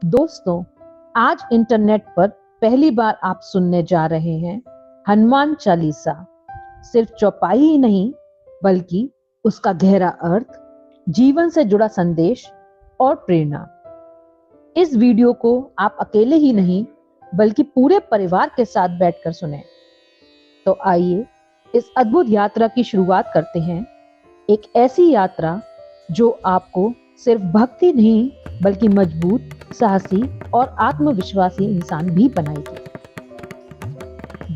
दोस्तों, आज इंटरनेट पर पहली बार आप सुनने जा रहे हैं हनुमान चालीसा। सिर्फ चौपाई ही नहीं, बल्कि उसका गहरा अर्थ, जीवन से जुड़ा संदेश और प्रेरणा। इस वीडियो को आप अकेले ही नहीं, बल्कि पूरे परिवार के साथ बैठकर सुनें। तो आइए इस अद्भुत यात्रा की शुरुआत करते हैं। एक ऐसी यात्रा जो आपको सिर्फ भक्ति नहीं, बल्कि मजबूत, साहसी और आत्मविश्वासी इंसान भी बनाएगी।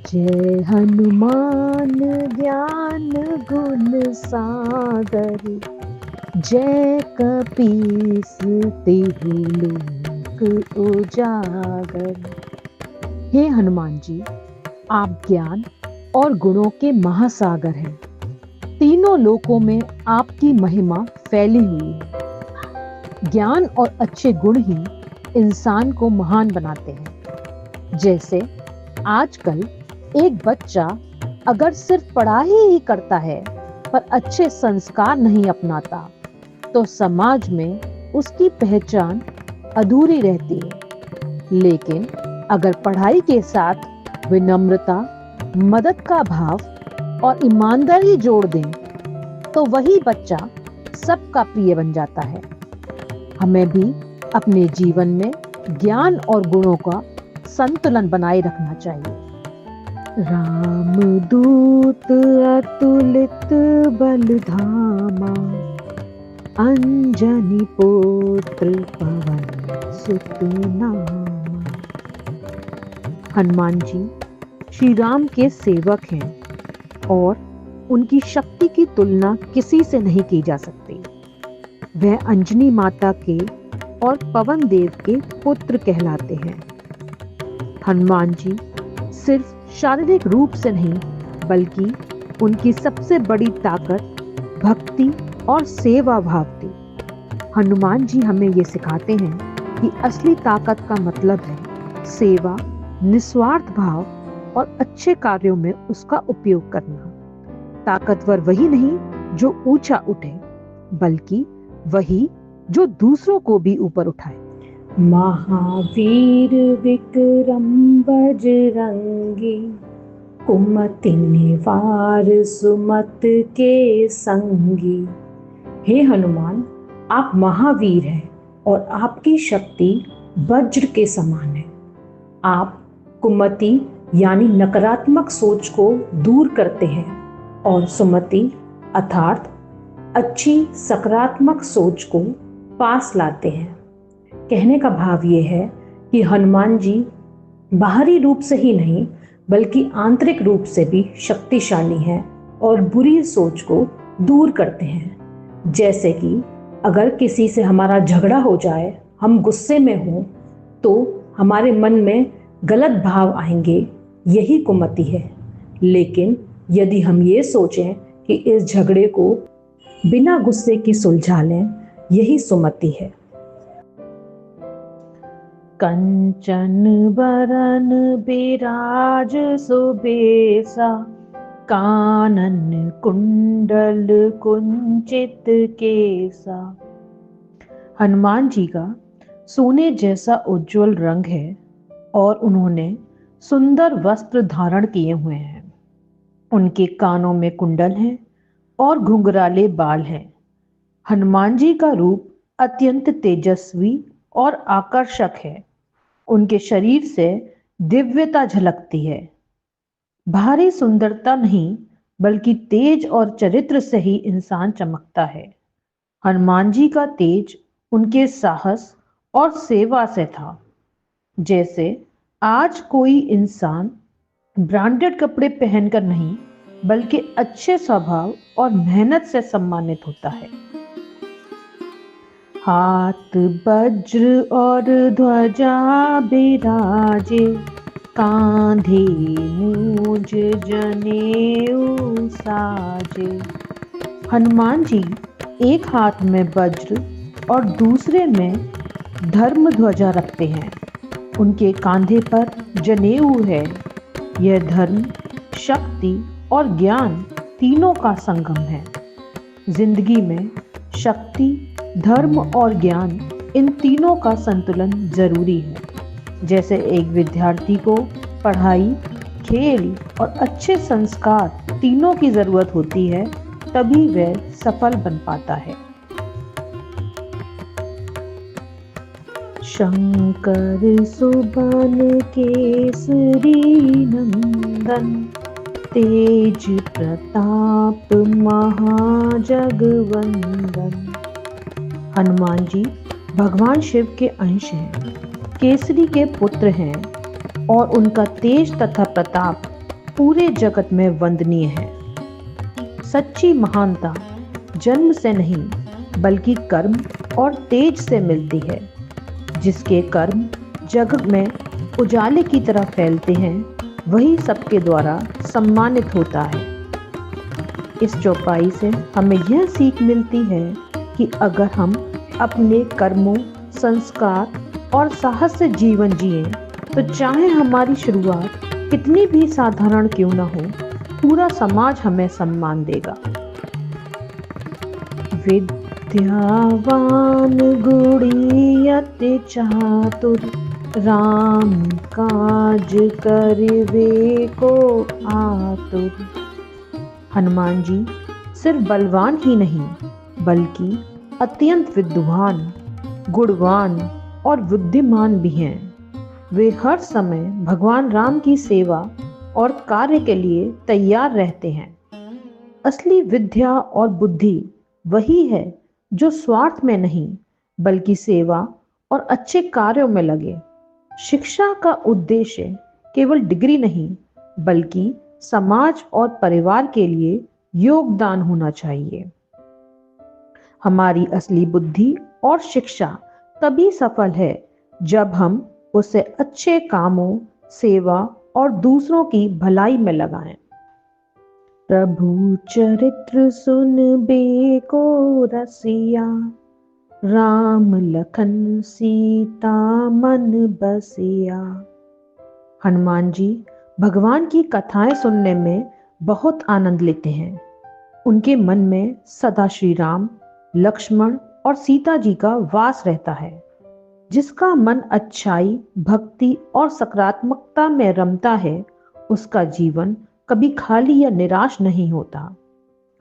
जय हनुमान ज्ञान गुण सागर, जय कपीस तिहु लोक उजागर। हे हनुमान जी, आप ज्ञान और गुणों के महासागर हैं। तीनों लोकों में आपकी महिमा फैली हुई है। ज्ञान और अच्छे गुण ही इंसान को महान बनाते हैं। जैसे आजकल एक बच्चा अगर सिर्फ पढ़ाई ही करता है पर अच्छे संस्कार नहीं अपनाता, तो समाज में उसकी पहचान अधूरी रहती है। लेकिन अगर पढ़ाई के साथ विनम्रता, मदद का भाव और ईमानदारी जोड़ दें, तो वही बच्चा सबका प्रिय बन जाता है। हमें भी अपने जीवन में ज्ञान और गुणों का संतुलन बनाए रखना चाहिए। रामदूत अतुलित बलधामा, अंजनी पुत्र पवन सुत नामा। हनुमान जी श्री राम के सेवक हैं और उनकी शक्ति की तुलना किसी से नहीं की जा सकती। वह अंजनी माता के और पवन देव के पुत्र कहलाते हैं। हनुमान जी सिर्फ शारीरिक रूप से नहीं, बल्कि उनकी सबसे बड़ी ताकत भक्ति और सेवा भाव थी। हनुमान जी हमें ये सिखाते हैं कि असली ताकत का मतलब है सेवा, निस्वार्थ भाव और अच्छे कार्यों में उसका उपयोग करना। ताकतवर वही नहीं जो ऊंचा उठे, बल्कि वही जो दूसरों को भी ऊपर उठाए। महावीर विक्रम बजरंगी, कुमति निवार सुमत के संगी। हे हनुमान, आप महावीर हैं और आपकी शक्ति वज्र के समान है। आप कुमति यानी नकारात्मक सोच को दूर करते हैं और सुमति अर्थात अच्छी सकारात्मक सोच को पास लाते हैं। कहने का भाव ये है कि हनुमान जी बाहरी रूप से ही नहीं, बल्कि आंतरिक रूप से भी शक्तिशाली हैं और बुरी सोच को दूर करते हैं। जैसे कि अगर किसी से हमारा झगड़ा हो जाए, हम गुस्से में हों, तो हमारे मन में गलत भाव आएंगे, यही कुमति है। लेकिन यदि हम ये सोचें कि इस झगड़े को बिना गुस्से की सुलझा लें, यही सुमति है। कंचन बरन बिराज सुबेसा, कानन कुंडल कुंचित केसा। हनुमान जी का सोने जैसा उज्जवल रंग है और उन्होंने सुंदर वस्त्र धारण किए हुए हैं। उनके कानों में कुंडल हैं और घुंघराले बाल हैं। हनुमान जी का रूप अत्यंत तेजस्वी और आकर्षक है। उनके शरीर से दिव्यता झलकती है। भारी सुंदरता नहीं, बल्कि तेज और चरित्र से ही इंसान चमकता है। हनुमान जी का तेज उनके साहस और सेवा से था। जैसे आज कोई इंसान ब्रांडेड कपड़े पहनकर नहीं, बल्कि अच्छे स्वभाव और मेहनत से सम्मानित होता है। हाथ वज्र और ध्वजा बिराजे, कांधे मूज जनेऊ साजे। हनुमान जी एक हाथ में वज्र और दूसरे में धर्म ध्वजा रखते हैं। उनके कांधे पर जनेऊ है। यह धर्म, शक्ति और ज्ञान तीनों का संगम है। जिंदगी में शक्ति, धर्म और ज्ञान इन तीनों का संतुलन जरूरी है। जैसे एक विद्यार्थी को पढ़ाई, खेल और अच्छे संस्कार तीनों की जरूरत होती है, तभी वह सफल बन पाता है। शंकर सुबन केसरी नंदन, तेज प्रताप महाजगवंदन। हनुमान जी भगवान शिव के अंश हैं, केसरी के पुत्र हैं और उनका तेज तथा प्रताप पूरे जगत में वंदनीय है। सच्ची महानता जन्म से नहीं बल्कि कर्म और तेज से मिलती है। जिसके कर्म जग में उजाले की तरह फैलते हैं, वही सबके द्वारा सम्मानित होता है। इस चौपाई से हमें यह सीख मिलती है कि अगर हम अपने कर्मों, संस्कार और साहस से जीवन जिएं, तो चाहे हमारी शुरुआत कितनी भी साधारण क्यों न हो, पूरा समाज हमें सम्मान देगा। विद्यावान गुणी अति चातुर, राम काज करिवे को आतुर। हनुमान जी सिर्फ बलवान ही नहीं बल्कि अत्यंत विद्वान, गुणवान और बुद्धिमान भी हैं। वे हर समय भगवान राम की सेवा और कार्य के लिए तैयार रहते हैं। असली विद्या और बुद्धि वही है जो स्वार्थ में नहीं बल्कि सेवा और अच्छे कार्यों में लगे। शिक्षा का उद्देश्य केवल डिग्री नहीं बल्कि समाज और परिवार के लिए योगदान होना चाहिए। हमारी असली बुद्धि और शिक्षा तभी सफल है जब हम उसे अच्छे कामों, सेवा और दूसरों की भलाई में लगाएं। प्रभु चरित्र सुनबे को रसिया, राम लखन सीता मन बसिया। हनुमान जी भगवान की कथाएं सुनने में बहुत आनंद लेते हैं। उनके मन में सदा श्री राम, लक्ष्मण और सीता जी का वास रहता है। जिसका मन अच्छाई, भक्ति और सकारात्मकता में रमता है, उसका जीवन कभी खाली या निराश नहीं होता।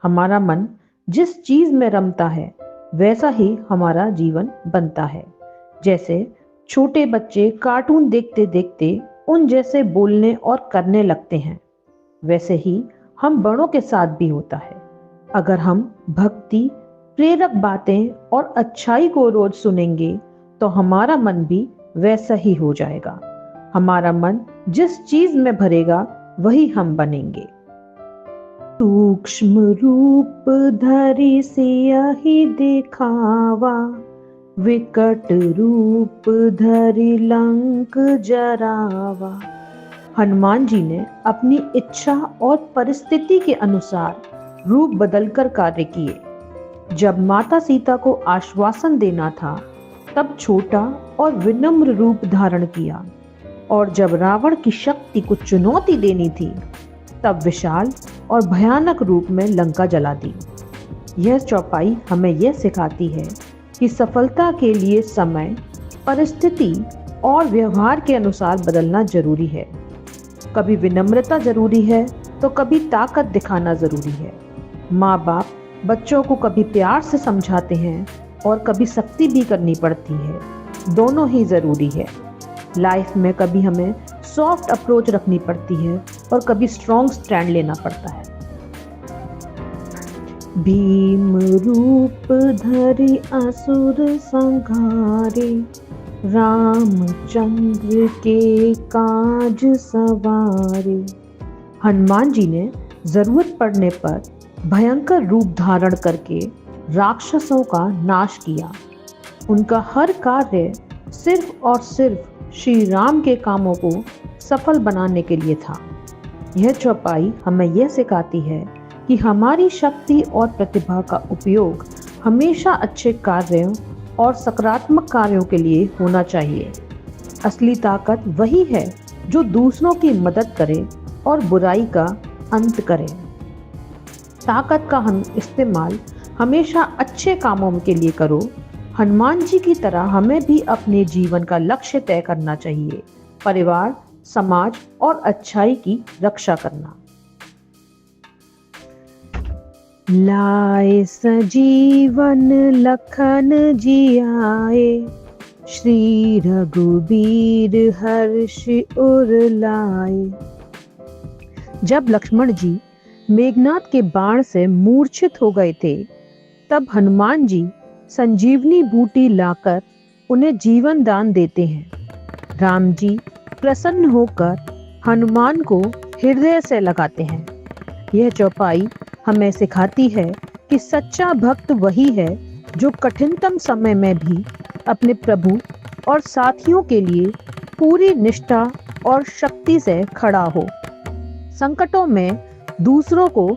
हमारा मन जिस चीज में रमता है वैसा ही हमारा जीवन बनता है। जैसे छोटे बच्चे कार्टून देखते देखते उन जैसे बोलने और करने लगते हैं, वैसे ही हम बड़ों के साथ भी होता है। अगर हम भक्ति, प्रेरक बातें और अच्छाई को रोज सुनेंगे तो हमारा मन भी वैसा ही हो जाएगा। हमारा मन जिस चीज में भरेगा वही हम बनेंगे। सूक्ष्म रूप धरि सियहि दिखावा, विकट रूप धरि लंक जरावा। हनुमान जी ने अपनी इच्छा और परिस्थिति के अनुसार रूप बदलकर कार्य किए। जब माता सीता को आश्वासन देना था तब छोटा और विनम्र रूप धारण किया, और जब रावण की शक्ति को चुनौती देनी थी तब विशाल और भयानक रूप में लंका जला दी। यह चौपाई हमें यह सिखाती है कि सफलता के लिए समय, परिस्थिति और व्यवहार के अनुसार बदलना जरूरी है। कभी विनम्रता जरूरी है तो कभी ताकत दिखाना जरूरी है। माँ बाप बच्चों को कभी प्यार से समझाते हैं और कभी सख्ती भी करनी पड़ती है। दोनों ही जरूरी है। लाइफ में कभी हमें सॉफ्ट अप्रोच रखनी पड़ती है और कभी स्ट्रॉन्ग स्टैंड लेना पड़ता है। भीम रूप धरि असुर संहारे, रामचंद्र के काज सवारे। हनुमान जी ने जरूरत पड़ने पर भयंकर रूप धारण करके राक्षसों का नाश किया। उनका हर कार्य सिर्फ और सिर्फ श्री राम के कामों को सफल बनाने के लिए था। यह चौपाई हमें यह सिखाती है कि हमारी शक्ति और प्रतिभा का उपयोग हमेशा अच्छे कार्यों और सकारात्मक कार्यों के लिए होना चाहिए। असली ताकत वही है जो दूसरों की मदद करे और बुराई का अंत करे। ताकत का हम इस्तेमाल हमेशा अच्छे कामों के लिए करो। हनुमान जी की तरह हमें भी अपने जीवन का लक्ष्य तय करना चाहिए, परिवार, समाज और अच्छाई की रक्षा करना। लाए सजीवन लखन जी आए, श्री रघुबीर हर्ष उर लाए। जब लक्ष्मण जी मेघनाद के बाण से मूर्छित हो गए थे, तब हनुमान जी संजीवनी बूटी लाकर उन्हें जीवन दान देते हैं। राम जी प्रसन्न होकर हनुमान को हृदय से लगाते हैं। यह चौपाई हमें सिखाती है कि सच्चा भक्त वही है जो कठिनतम समय में भी अपने प्रभु और साथियों के लिए पूरी निष्ठा और शक्ति से खड़ा हो। संकटों में दूसरों को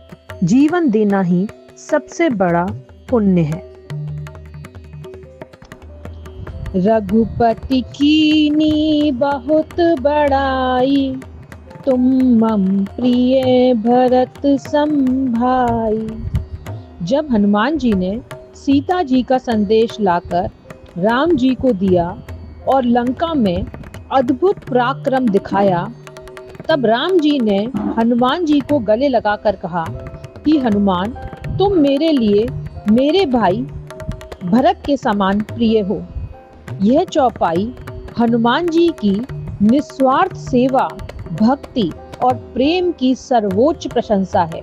जीवन देना ही सबसे बड़ा पुण्य है। रघुपति कीनी बहुत बड़ाई, तुम मम प्रिय भरत संभाई। जब हनुमान जी ने सीता जी का संदेश लाकर राम जी को दिया और लंका में अद्भुत पराक्रम दिखाया, तब राम जी ने हनुमान जी को गले लगाकर कहा कि हनुमान, तुम मेरे लिए मेरे भाई भरत के समान प्रिय हो। यह चौपाई हनुमान जी की निस्वार्थ सेवा, भक्ति और प्रेम की सर्वोच्च प्रशंसा है।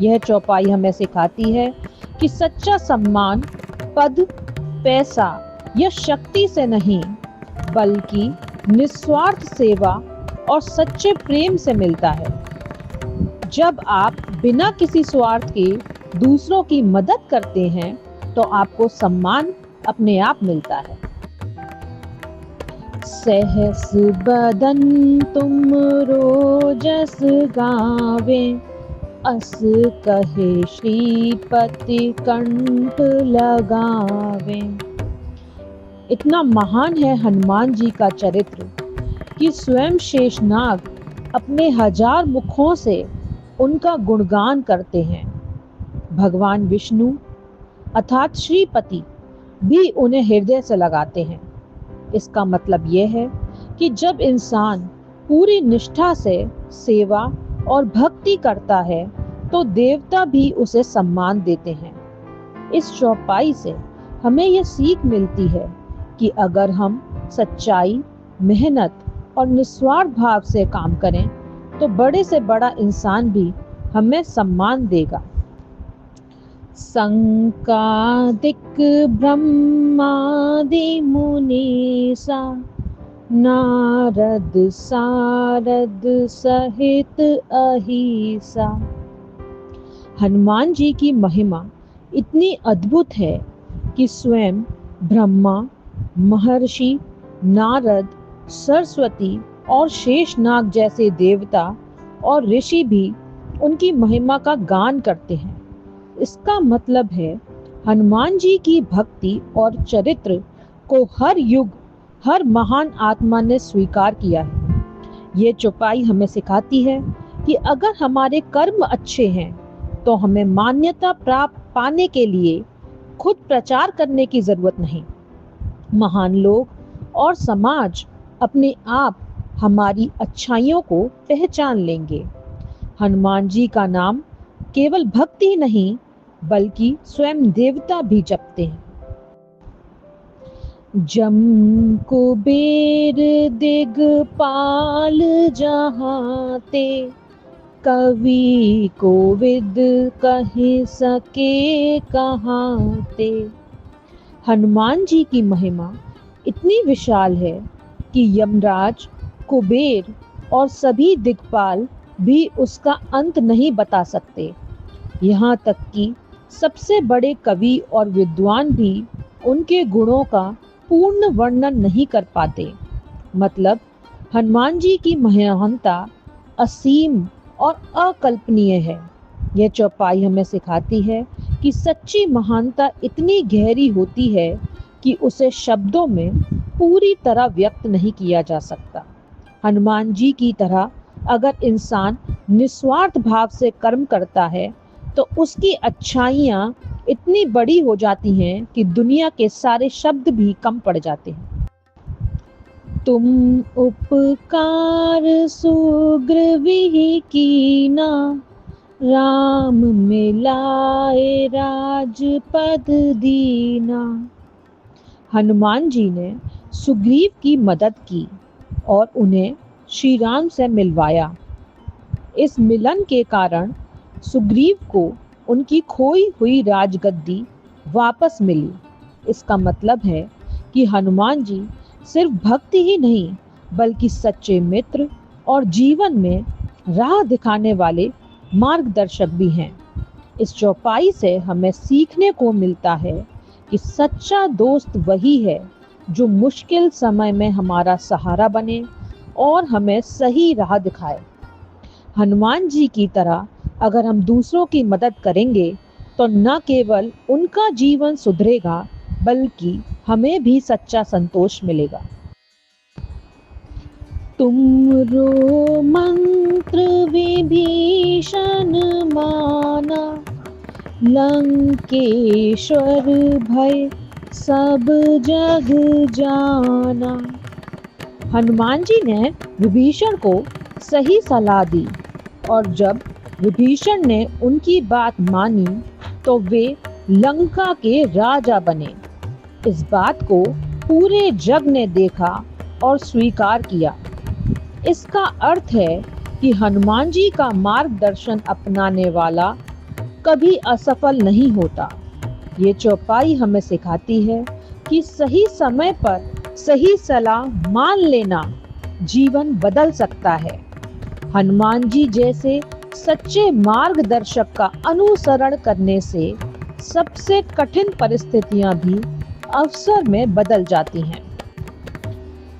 यह चौपाई हमें सिखाती है कि सच्चा सम्मान पद, पैसा या शक्ति से नहीं, बल्कि निस्वार्थ सेवा और सच्चे प्रेम से मिलता है। जब आप बिना किसी स्वार्थ के दूसरों की मदद करते हैं, तो आपको सम्मान अपने आप मिलता है। सहस बदन तुम रोजस गावे, अस कहे श्रीपति कंठ लगावे। इतना महान है हनुमान जी का चरित्र कि स्वयं शेषनाग अपने 1000 मुखों से उनका गुणगान करते हैं। भगवान विष्णु अर्थात श्रीपति भी उन्हें हृदय से लगाते हैं। इसका मतलब यह है कि जब इंसान पूरी निष्ठा से सेवा और भक्ति करता है, तो देवता भी उसे सम्मान देते हैं। इस चौपाई से हमें यह सीख मिलती है कि अगर हम सच्चाई, मेहनत और निस्वार्थ भाव से काम करें, तो बड़े से बड़ा इंसान भी हमें सम्मान देगा। संकादिक ब्रह्मादि मुनीसा, नारद सारद सहित अहिसा। हनुमान जी की महिमा इतनी अद्भुत है कि स्वयं ब्रह्मा, महर्षि नारद, सरस्वती और शेषनाग जैसे देवता और ऋषि भी उनकी महिमा का गान करते हैं। इसका मतलब है हनुमान जी की भक्ति और चरित्र को हर युग, हर महान आत्मा ने स्वीकार किया है। ये चौपाई हमें सिखाती है कि अगर हमारे कर्म अच्छे हैं, तो हमें मान्यता प्राप्त पाने के लिए खुद प्रचार करने की जरूरत नहीं। महान लोग और समाज अपने आप हमारी अच्छाइयों को पहचान लेंगे। हनुमान जी का नाम केवल भक्ति ही नहीं, बल्कि स्वयं देवता भी जपते हैं। जम कुबेर दिगपाल जहाते, कवि कोविद कह सके कहाते। हनुमान जी की महिमा इतनी विशाल है कि यमराज, कुबेर और सभी दिक्पाल भी उसका अंत नहीं बता सकते। यहाँ तक कि सबसे बड़े कवि और विद्वान भी उनके गुणों का पूर्ण वर्णन नहीं कर पाते। मतलब हनुमान जी की महानता असीम और अकल्पनीय है। यह चौपाई हमें सिखाती है कि सच्ची महानता इतनी गहरी होती है कि उसे शब्दों में पूरी तरह व्यक्त नहीं किया जा सकता। हनुमान जी की तरह अगर इंसान निस्वार्थ भाव से कर्म करता है, तो उसकी अच्छाइयाँ इतनी बड़ी हो जाती हैं कि दुनिया के सारे शब्द भी कम पड़ जाते हैं। तुम उपकार सुग्रीव कीना, राम मिलाए राजपद दीना। हनुमान जी ने सुग्रीव की मदद की और उन्हें श्री राम से मिलवाया। इस मिलन के कारण सुग्रीव को उनकी खोई हुई राजगद्दी वापस मिली। इसका मतलब है कि हनुमान जी सिर्फ भक्ति ही नहीं बल्कि सच्चे मित्र और जीवन में राह दिखाने वाले मार्गदर्शक भी हैं। इस चौपाई से हमें सीखने को मिलता है कि सच्चा दोस्त वही है जो मुश्किल समय में हमारा सहारा बने और हमें सही राह दिखाए। हनुमान जी की तरह अगर हम दूसरों की मदद करेंगे तो न केवल उनका जीवन सुधरेगा बल्कि हमें भी सच्चा संतोष मिलेगा। तुमरो मंत्र विभीषण माना, लंकेश्वर भय सब जग जाना। हनुमान जी ने विभीषण को सही सलाह दी और जब विभीषण ने उनकी बात मानी तो वे लंका के राजा बने। इस बात को पूरे जग ने देखा और स्वीकार किया। इसका अर्थ है कि हनुमान जी का मार्गदर्शन अपनाने वाला कभी असफल नहीं होता। ये चौपाई हमें सिखाती है कि सही समय पर सही सलाह मान लेना जीवन बदल सकता है। हनुमान जी जैसे सच्चे मार्गदर्शक का अनुसरण करने से सबसे कठिन परिस्थितियां भी अवसर में बदल जाती हैं।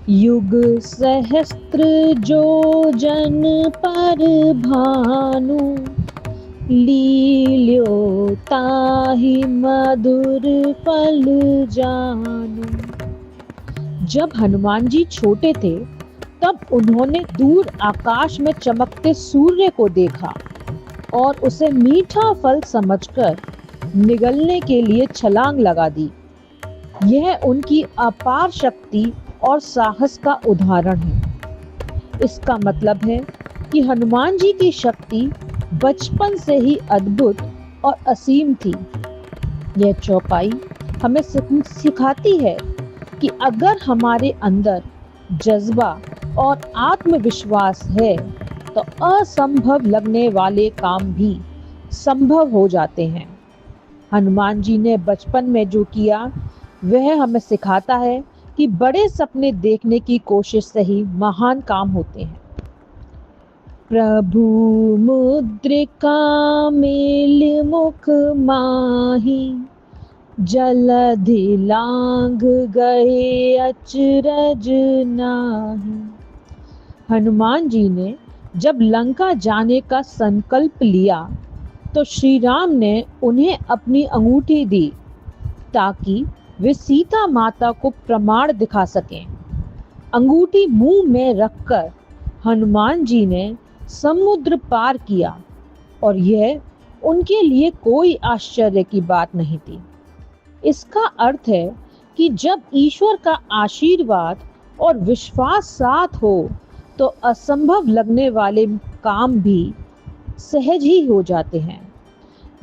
युग सहस्त्र जो जन पर भानु, लील्यो ताहि मधुर फल जानू। जब हनुमान जी छोटे थे तब उन्होंने दूर आकाश में चमकते सूर्य को देखा और उसे मीठा फल समझकर निगलने के लिए छलांग लगा दी। यह उनकी अपार शक्ति और साहस का उदाहरण है। इसका मतलब है कि हनुमान जी की शक्ति बचपन से ही अद्भुत और असीम थी। यह चौपाई हमें सिखाती है कि अगर हमारे अंदर जज्बा और आत्मविश्वास है तो असंभव लगने वाले काम भी संभव हो जाते हैं। हनुमान जी ने बचपन में जो किया वह हमें सिखाता है कि बड़े सपने देखने की कोशिश से ही महान काम होते हैं। प्रभु मुद्रिका मेल मुख माही, जलधि लांघ गए अचरज नाही। हनुमान जी ने जब लंका जाने का संकल्प लिया तो श्री राम ने उन्हें अपनी अंगूठी दी ताकि वे सीता माता को प्रमाण दिखा सकें। अंगूठी मुंह में रखकर हनुमान जी ने समुद्र पार किया और यह उनके लिए कोई आश्चर्य की बात नहीं थी। इसका अर्थ है कि जब ईश्वर का आशीर्वाद और विश्वास साथ हो तो असंभव लगने वाले काम भी सहज ही हो जाते हैं।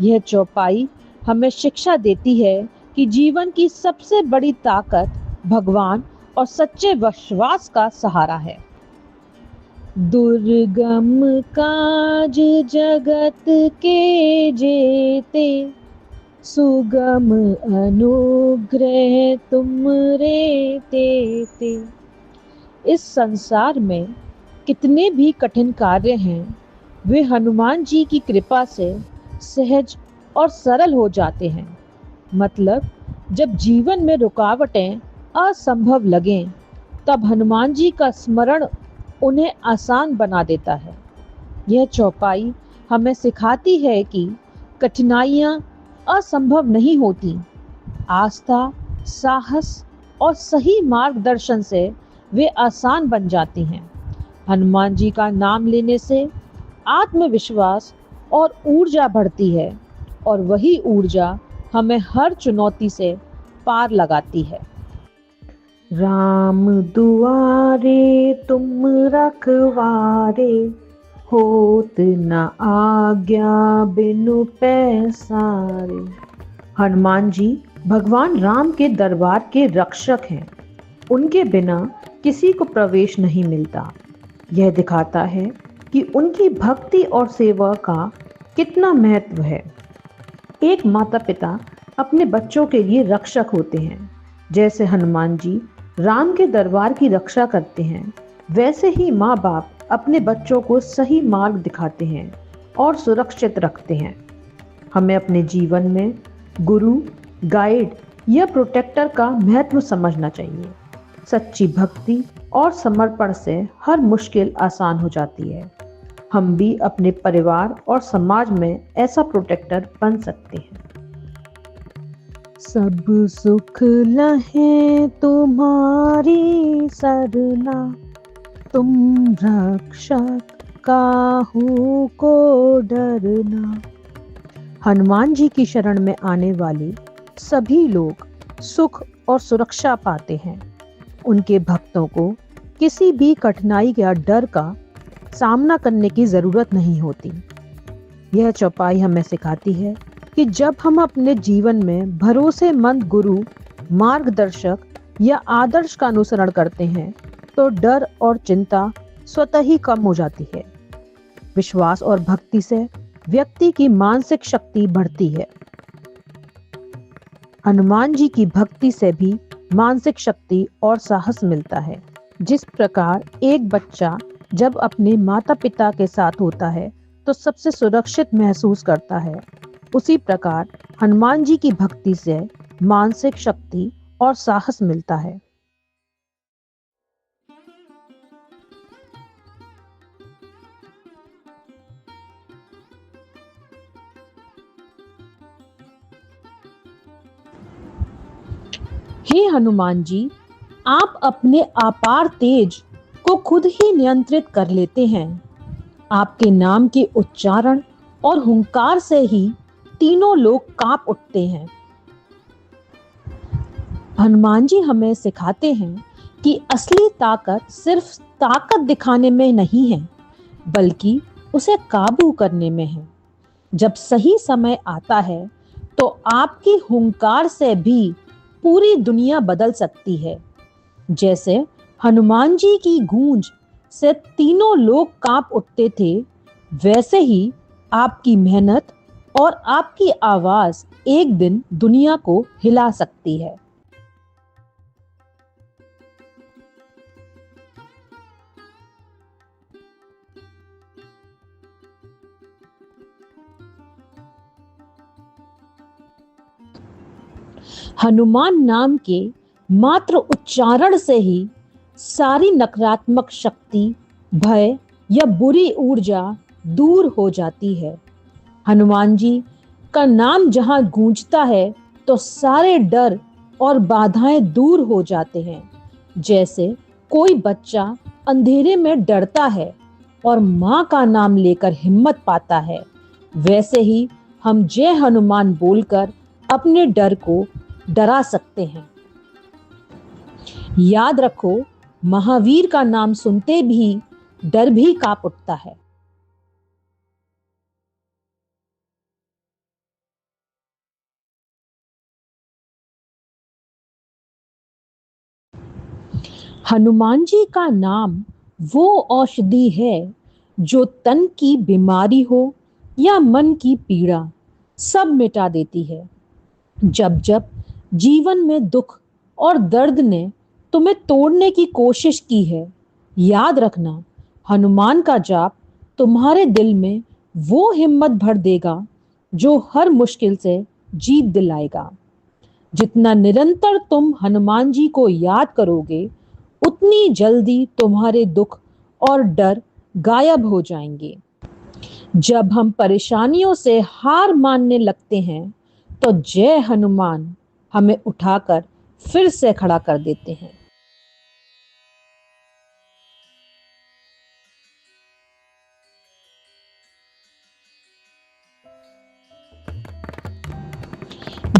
यह चौपाई हमें शिक्षा देती है कि जीवन की सबसे बड़ी ताकत भगवान और सच्चे विश्वास का सहारा है। दुर्गम काज जगत के जेते, सुगम अनुग्रह तुमरे तेते। इस संसार में कितने भी कठिन कार्य हैं वे हनुमान जी की कृपा से सहज और सरल हो जाते हैं। मतलब जब जीवन में रुकावटें असंभव लगें तब हनुमान जी का स्मरण उन्हें आसान बना देता है। यह चौपाई हमें सिखाती है कि कठिनाइयाँ असंभव नहीं होती। आस्था, साहस और सही मार्गदर्शन से वे आसान बन जाती हैं। हनुमान जी का नाम लेने से आत्मविश्वास और ऊर्जा बढ़ती है और वही ऊर्जा हमें हर चुनौती से पार लगाती है। राम दुआरे तुम रखवारे, होत न आज्ञा बिनु पैसारे। हनुमान जी भगवान राम के दरबार के रक्षक हैं। उनके बिना किसी को प्रवेश नहीं मिलता। यह दिखाता है कि उनकी भक्ति और सेवा का कितना महत्व है। एक माता पिता अपने बच्चों के लिए रक्षक होते हैं। जैसे हनुमान जी राम के दरबार की रक्षा करते हैं, वैसे ही माँ बाप अपने बच्चों को सही मार्ग दिखाते हैं और सुरक्षित रखते हैं। हमें अपने जीवन में गुरु, गाइड या प्रोटेक्टर का महत्व समझना चाहिए। सच्ची भक्ति और समर्पण से हर मुश्किल आसान हो जाती है। हम भी अपने परिवार और समाज में ऐसा प्रोटेक्टर बन सकते हैं। सब सुख लहे तुम्हारी सरना, तुम रक्षक काहू को डरना। हनुमान जी की शरण में आने वाले सभी लोग सुख और सुरक्षा पाते हैं। उनके भक्तों को किसी भी कठिनाई या डर का सामना करने की जरूरत नहीं होती। यह चौपाई हमें सिखाती है कि जब हम अपने जीवन में भरोसेमंद गुरु, मार्गदर्शक या आदर्श का अनुसरण करते हैं तो डर और चिंता स्वतः ही कम हो जाती है। विश्वास और भक्ति से व्यक्ति की मानसिक शक्ति बढ़ती है। हनुमान जी की भक्ति से भी मानसिक शक्ति और साहस मिलता है। जिस प्रकार एक बच्चा जब अपने माता पिता के साथ होता है तो सबसे सुरक्षित महसूस करता है, उसी प्रकार हनुमान जी की भक्ति से मानसिक शक्ति और साहस मिलता है। हे हनुमान जी, आप अपने अपार तेज को खुद ही नियंत्रित कर लेते हैं। आपके नाम के उच्चारण और हुंकार से ही तीनों लोग कांप उठते हैं। हनुमान जी हमें सिखाते हैं कि असली ताकत सिर्फ ताकत दिखाने में नहीं है, बल्कि उसे काबू करने में है। जब सही समय आता है तो आपकी हुंकार से भी पूरी दुनिया बदल सकती है। जैसे हनुमान जी की गूंज से तीनों लोग कांप उठते थे, वैसे ही आपकी मेहनत और आपकी आवाज एक दिन दुनिया को हिला सकती है। हनुमान नाम के मात्र उच्चारण से ही सारी नकारात्मक शक्ति, भय या बुरी ऊर्जा दूर हो जाती है। हनुमान जी का नाम जहां गूंजता है तो सारे डर और बाधाएं दूर हो जाते हैं। जैसे कोई बच्चा अंधेरे में डरता है और माँ का नाम लेकर हिम्मत पाता है, वैसे ही हम जय हनुमान बोलकर अपने डर को डरा सकते हैं। याद रखो, महावीर का नाम सुनते भी डर भी कांप उठता है। हनुमान जी का नाम वो औषधि है जो तन की बीमारी हो या मन की पीड़ा सब मिटा देती है। जब जब जीवन में दुख और दर्द ने तुम्हें तोड़ने की कोशिश की है, याद रखना, हनुमान का जाप तुम्हारे दिल में वो हिम्मत भर देगा जो हर मुश्किल से जीत दिलाएगा। जितना निरंतर तुम हनुमान जी को याद करोगे, उतनी जल्दी तुम्हारे दुख और डर गायब हो जाएंगे। जब हम परेशानियों से हार मानने लगते हैं तो जय हनुमान हमें उठाकर फिर से खड़ा कर देते हैं।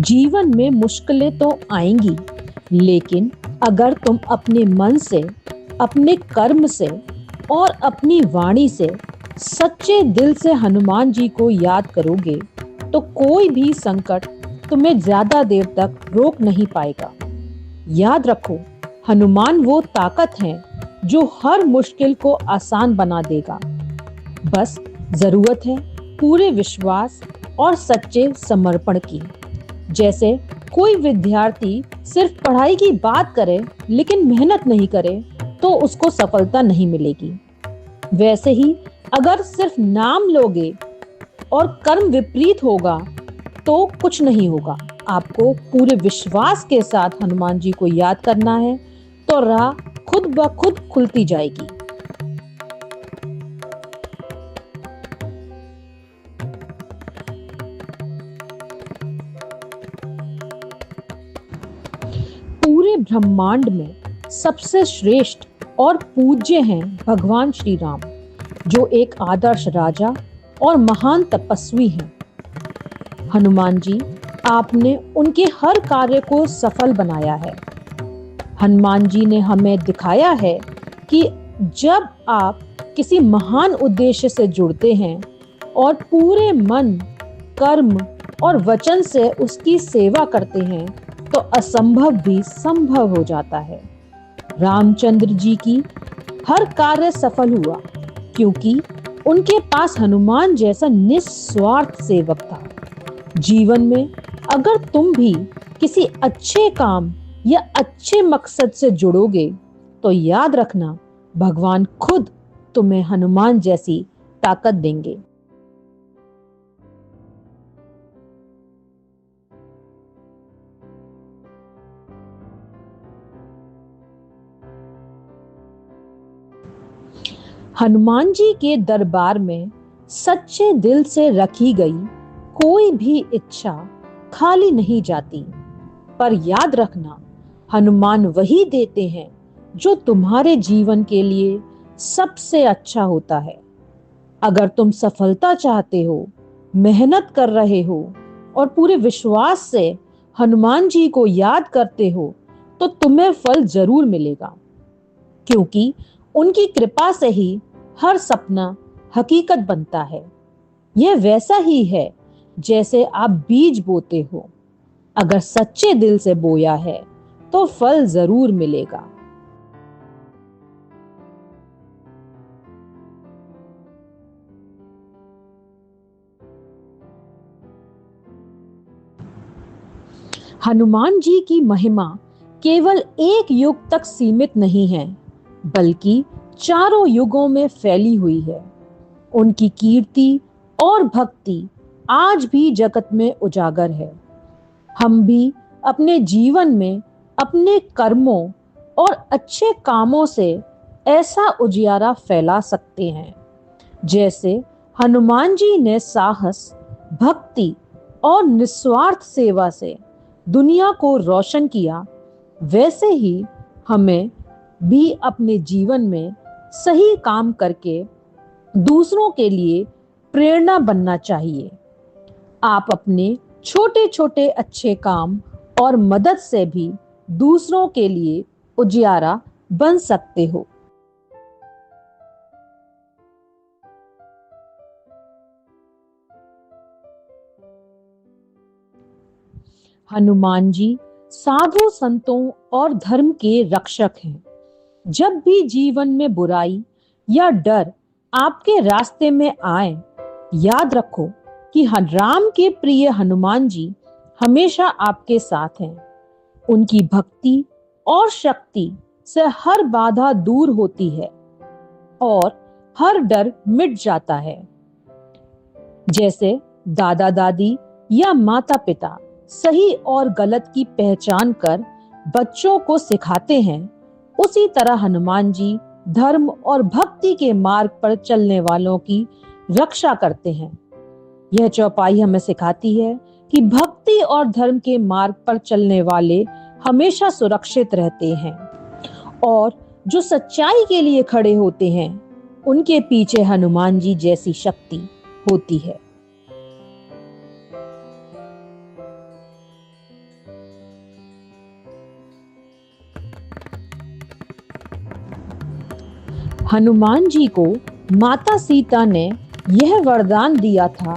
जीवन में मुश्किलें तो आएंगी, लेकिन अगर तुम अपने मन से, अपने कर्म से और अपनी वाणी से सच्चे दिल से हनुमान जी को याद करोगे तो कोई भी संकट तुम्हें ज्यादा देर तक रोक नहीं पाएगा। याद रखो, हनुमान वो ताकत है जो हर मुश्किल को आसान बना देगा। बस जरूरत है पूरे विश्वास और सच्चे समर्पण की। जैसे कोई विद्यार्थी सिर्फ पढ़ाई की बात करे लेकिन मेहनत नहीं करे तो उसको सफलता नहीं मिलेगी, वैसे ही अगर सिर्फ नाम लोगे और कर्म विपरीत होगा तो कुछ नहीं होगा। आपको पूरे विश्वास के साथ हनुमान जी को याद करना है तो राह खुद ब खुद खुलती जाएगी। पूरे ब्रह्मांड में सबसे श्रेष्ठ और पूज्य हैं भगवान श्री राम, जो एक आदर्श राजा और महान तपस्वी हैं। हनुमान जी, आपने उनके हर कार्य को सफल बनाया है। हनुमान जी ने हमें दिखाया है कि जब आप किसी महान उद्देश्य से जुड़ते हैं और पूरे मन, कर्म और वचन से उसकी सेवा करते हैं तो असंभव भी संभव हो जाता है। रामचंद्र जी की हर कार्य सफल हुआ क्योंकि उनके पास हनुमान जैसा निस्वार्थ सेवक था। जीवन में अगर तुम भी किसी अच्छे काम या अच्छे मकसद से जुड़ोगे तो याद रखना, भगवान खुद तुम्हें हनुमान जैसी ताकत देंगे। हनुमान जी के दरबार में सच्चे दिल से रखी गई कोई भी इच्छा खाली नहीं जाती। पर याद रखना, हनुमान वही देते हैं जो तुम्हारे जीवन के लिए सबसे अच्छा होता है। अगर तुम सफलता चाहते हो, मेहनत कर रहे हो और पूरे विश्वास से हनुमान जी को याद करते हो तो तुम्हें फल जरूर मिलेगा, क्योंकि उनकी कृपा से ही हर सपना हकीकत बनता है। यह वैसा ही है जैसे आप बीज बोते हो, अगर सच्चे दिल से बोया है तो फल जरूर मिलेगा। हनुमान जी की महिमा केवल एक युग तक सीमित नहीं है, बल्कि चारों युगों में फैली हुई है। उनकी कीर्ति और भक्ति आज भी जगत में उजागर है। हम भी अपने जीवन में अपने कर्मों और अच्छे कामों से ऐसा उजियारा फैला सकते हैं। जैसे हनुमान जी ने साहस, भक्ति और निस्वार्थ सेवा से दुनिया को रोशन किया, वैसे ही हमें भी अपने जीवन में सही काम करके दूसरों के लिए प्रेरणा बनना चाहिए। आप अपने छोटे छोटे अच्छे काम और मदद से भी दूसरों के लिए उजियारा बन सकते हो। हनुमान जी साधु संतों और धर्म के रक्षक हैं। जब भी जीवन में बुराई या डर आपके रास्ते में आए, याद रखो कि राम के प्रिय हनुमान जी हमेशा आपके साथ हैं। उनकी भक्ति और शक्ति से हर बाधा दूर होती है और हर डर मिट जाता है। जैसे दादा दादी या माता पिता सही और गलत की पहचान कर बच्चों को सिखाते हैं, उसी तरह हनुमान जी धर्म और भक्ति के मार्ग पर चलने वालों की रक्षा करते हैं। यह चौपाई हमें सिखाती है कि भक्ति और धर्म के मार्ग पर चलने वाले हमेशा सुरक्षित रहते हैं और जो सच्चाई के लिए खड़े होते हैं उनके पीछे हनुमान जी जैसी शक्ति होती है। हनुमान जी को माता सीता ने यह वरदान दिया था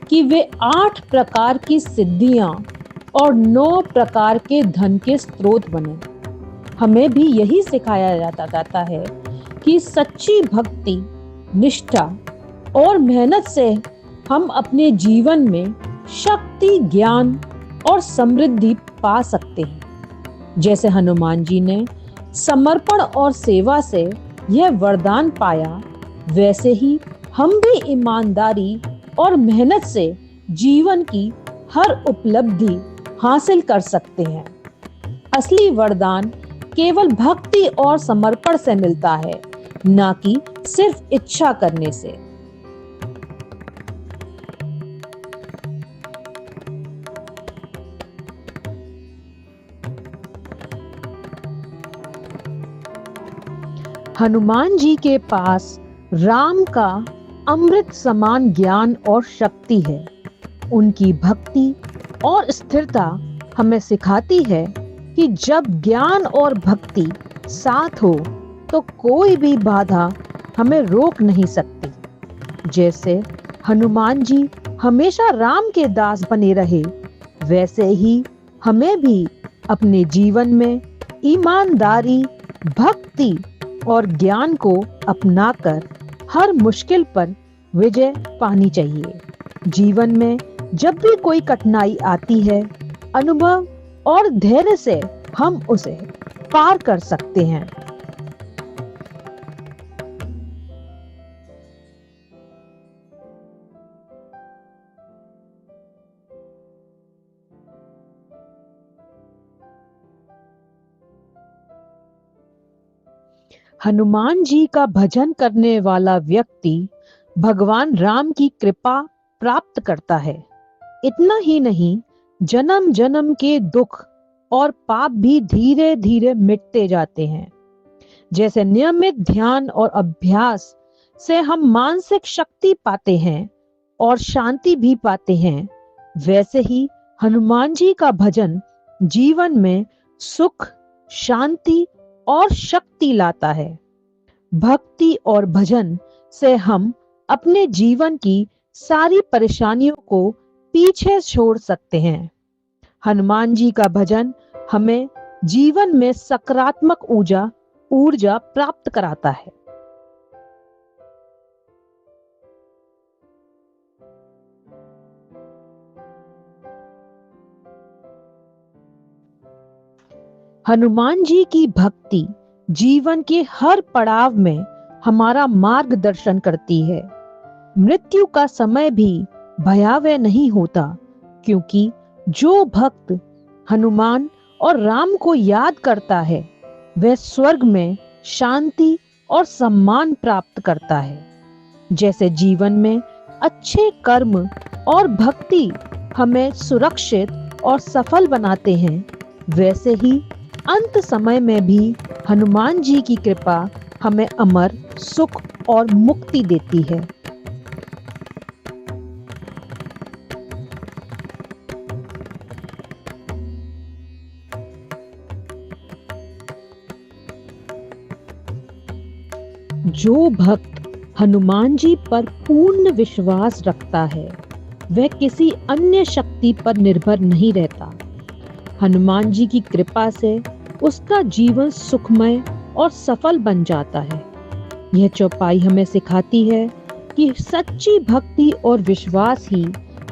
कि वे 8 प्रकार की सिद्धियां और 9 प्रकार के धन के स्रोत बने। हमें भी यही सिखाया जाता है कि सच्ची भक्ति, निष्ठा और मेहनत से हम अपने जीवन में शक्ति, ज्ञान और समृद्धि पा सकते हैं। जैसे हनुमान जी ने समर्पण और सेवा से यह वरदान पाया, वैसे ही हम भी ईमानदारी और मेहनत से जीवन की हर उपलब्धि हासिल कर सकते हैं। असली वरदान केवल भक्ति और समर्पण से मिलता है, ना कि सिर्फ इच्छा करने से। हनुमान जी के पास राम का अमृत समान ज्ञान और शक्ति है। उनकी भक्ति और स्थिरता हमें सिखाती है कि जब ज्ञान और भक्ति साथ हो तो कोई भी बाधा हमें रोक नहीं सकती। जैसे हनुमान जी हमेशा राम के दास बने रहे, वैसे ही हमें भी अपने जीवन में ईमानदारी, भक्ति और ज्ञान को अपनाकर हर मुश्किल पर विजय पानी चाहिए। जीवन में जब भी कोई कठिनाई आती है, अनुभव और धैर्य से हम उसे पार कर सकते हैं। हनुमान जी का भजन करने वाला व्यक्ति भगवान राम की कृपा प्राप्त करता है। इतना ही नहीं, जन्म जन्म के दुख और पाप भी धीरे धीरे मिटते जाते हैं। जैसे नियमित ध्यान और अभ्यास से हम मानसिक शक्ति पाते हैं और शांति भी पाते हैं, वैसे ही हनुमान जी का भजन जीवन में सुख, शांति और शक्ति लाता है। भक्ति और भजन से हम अपने जीवन की सारी परेशानियों को पीछे छोड़ सकते हैं। हनुमान जी का भजन हमें जीवन में सकारात्मक ऊर्जा प्राप्त कराता है। हनुमान जी की भक्ति जीवन के हर पड़ाव में हमारा मार्गदर्शन करती है। मृत्यु का समय भी भयावह नहीं होता, क्योंकि जो भक्त हनुमान और राम को याद करता है, वह स्वर्ग में शांति और सम्मान प्राप्त करता है। जैसे जीवन में अच्छे कर्म और भक्ति हमें सुरक्षित और सफल बनाते हैं, वैसे ही अंत समय में भी हनुमान जी की कृपा हमें अमर सुख और मुक्ति देती है। जो भक्त हनुमान जी पर पूर्ण विश्वास रखता है, वह किसी अन्य शक्ति पर निर्भर नहीं रहता। हनुमान जी की कृपा से उसका जीवन सुखमय और सफल बन जाता है। यह चौपाई हमें सिखाती है कि सच्ची भक्ति और विश्वास ही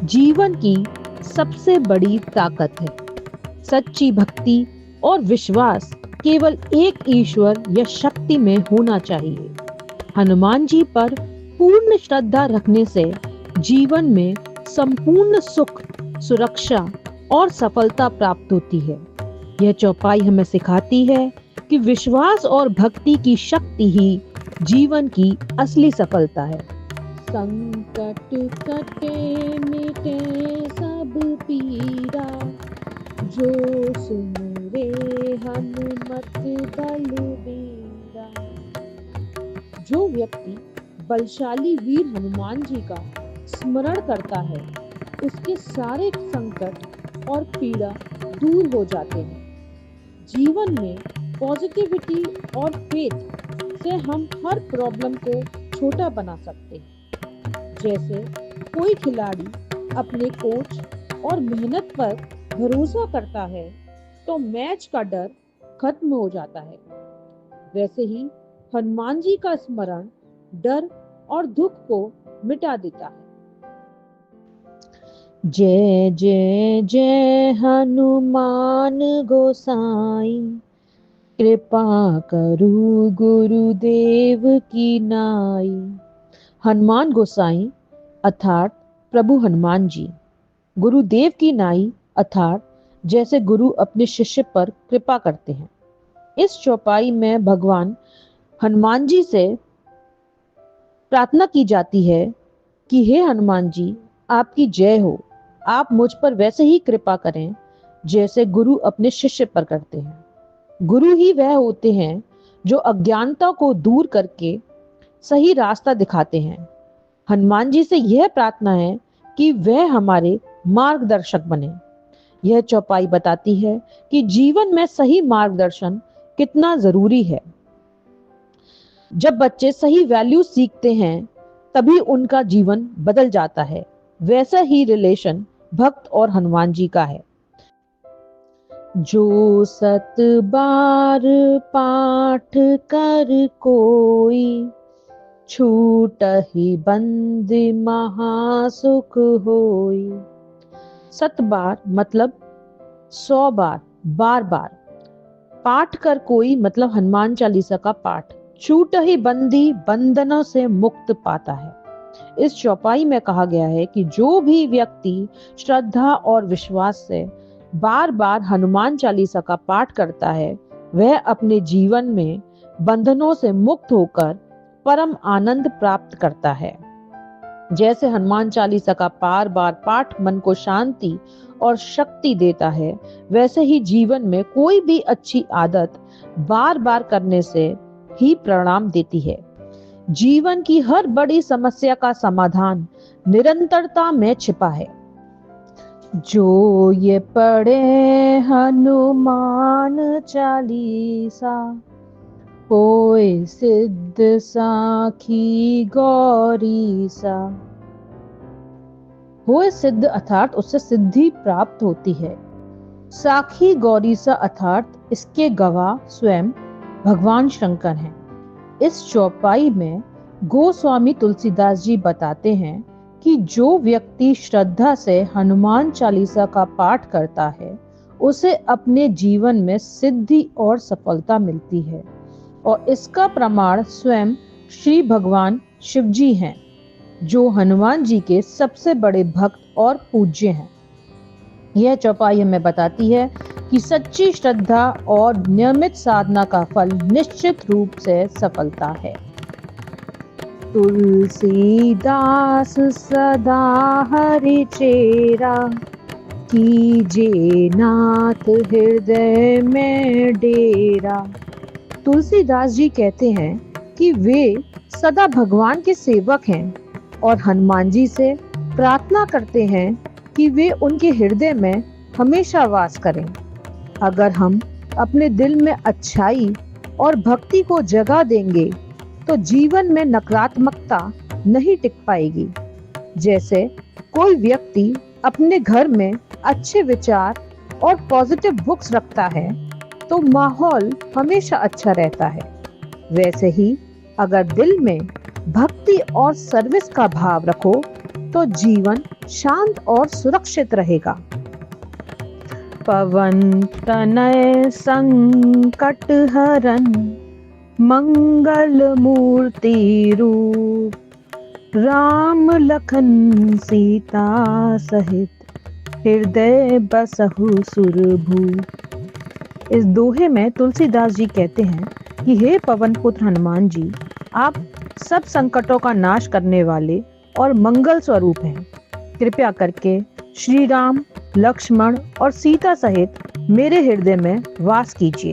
जीवन की सबसे बड़ी ताकत है। सच्ची भक्ति और विश्वास केवल एक ईश्वर या शक्ति में होना चाहिए। हनुमान जी पर पूर्ण श्रद्धा रखने से जीवन में संपूर्ण सुख, सुरक्षा और सफलता प्राप्त होती है। यह चौपाई हमें सिखाती है कि विश्वास और भक्ति की शक्ति ही जीवन की असली सफलता है। संकट कटे मिटे सब पीरा, जो सुमरे हनुमत बलबीरा। जो व्यक्ति बलशाली वीर हनुमान जी का स्मरण करता है, उसके सारे संकट और पीड़ा दूर हो जाते हैं। जीवन में पॉजिटिविटी और फेथ जिससे हम हर प्रॉब्लम को छोटा बना सकते हैं। जैसे कोई खिलाड़ी अपने कोच और मेहनत पर भरोसा करता है तो मैच का डर खत्म हो जाता है। वैसे ही हनुमान जी का स्मरण डर और दुख को मिटा देता है। जय जय जय हनुमान गोसाई, कृपा करु गुरुदेव की नाई। हनुमान गोसाई अर्थात प्रभु हनुमान जी, गुरुदेव की नाई अर्थात जैसे गुरु अपने शिष्य पर कृपा करते हैं। इस चौपाई में भगवान हनुमान जी से प्रार्थना की जाती है कि हे हनुमान जी, आपकी जय हो। आप मुझ पर वैसे ही कृपा करें जैसे गुरु अपने शिष्य पर करते हैं। गुरु ही वह होते हैं जो अज्ञानता को दूर करके सही रास्ता दिखाते हैं। हनुमान जी से यह प्रार्थना है कि वह हमारे मार्गदर्शक बने। यह चौपाई बताती है कि जीवन में सही मार्गदर्शन कितना जरूरी है। जब बच्चे सही वैल्यू सीखते हैं तभी उनका जीवन बदल जाता है। वैसा ही रिलेशन भक्त और हनुमान जी का है। जो 7 बार पाठ कर कोई, छूटहि बंद महासुख होई। 7 बार मतलब 100 बार, बार बार। पाठ कर कोई मतलब हनुमान चालीसा का पाठ। छूटहि बंदी बंधनों से मुक्त पाता है। इस चौपाई में कहा गया है कि जो भी व्यक्ति श्रद्धा और विश्वास से बार बार हनुमान चालीसा का पाठ करता है वह अपने जीवन में बंधनों से मुक्त होकर परम आनंद प्राप्त करता है। जैसे हनुमान चालीसा का बार बार पाठ मन को शांति और शक्ति देता है, वैसे ही जीवन में कोई भी अच्छी आदत बार बार करने से ही परिणाम देती है। जीवन की हर बड़ी समस्या का समाधान निरंतरता में छिपा है। जो ये पढ़े हनुमान चालीसा, होए सिद्ध साखी गौरीसा। होए सिद्ध अर्थात उससे सिद्धि प्राप्त होती है। साखी गौरीसा अर्थात इसके गवाह स्वयं भगवान शंकर हैं। इस चौपाई में गोस्वामी तुलसीदास जी बताते हैं कि जो व्यक्ति श्रद्धा से हनुमान चालीसा का पाठ करता है उसे अपने जीवन में सिद्धि और सफलता मिलती है, और इसका प्रमाण स्वयं श्री भगवान शिव जी हैं, जो हनुमान जी के सबसे बड़े भक्त और पूज्य हैं। यह चौपाई हमें बताती है कि सच्ची श्रद्धा और नियमित साधना का फल निश्चित रूप से सफलता है। तुलसीदास सदा हरि चेरा, कीजे नाथ हृदय में डेरा। तुलसीदास जी कहते हैं कि वे सदा भगवान के सेवक हैं और हनुमान जी से प्रार्थना करते हैं कि वे उनके हृदय में हमेशा वास करें। अगर हम अपने दिल में अच्छाई और भक्ति को जगह देंगे तो जीवन में नकारात्मकता नहीं टिक पाएगी। जैसे कोई व्यक्ति अपने घर में अच्छे विचार और पॉजिटिव बुक्स रखता है तो माहौल हमेशा अच्छा रहता है। वैसे ही अगर दिल में भक्ति और सर्विस का भाव रखो तो जीवन शांत और सुरक्षित रहेगा। पवन तनय संकट हरन, मंगल मूर्ति रूप, राम लखन सीता सहित, हृदय बसहु सुरभूप। इस दोहे में तुलसीदास जी कहते हैं कि हे पवन पुत्र हनुमान जी, आप सब संकटों का नाश करने वाले और मंगल स्वरूप हैं। कृपया करके श्री राम, लक्ष्मण और सीता सहित मेरे हृदय में वास कीजिए।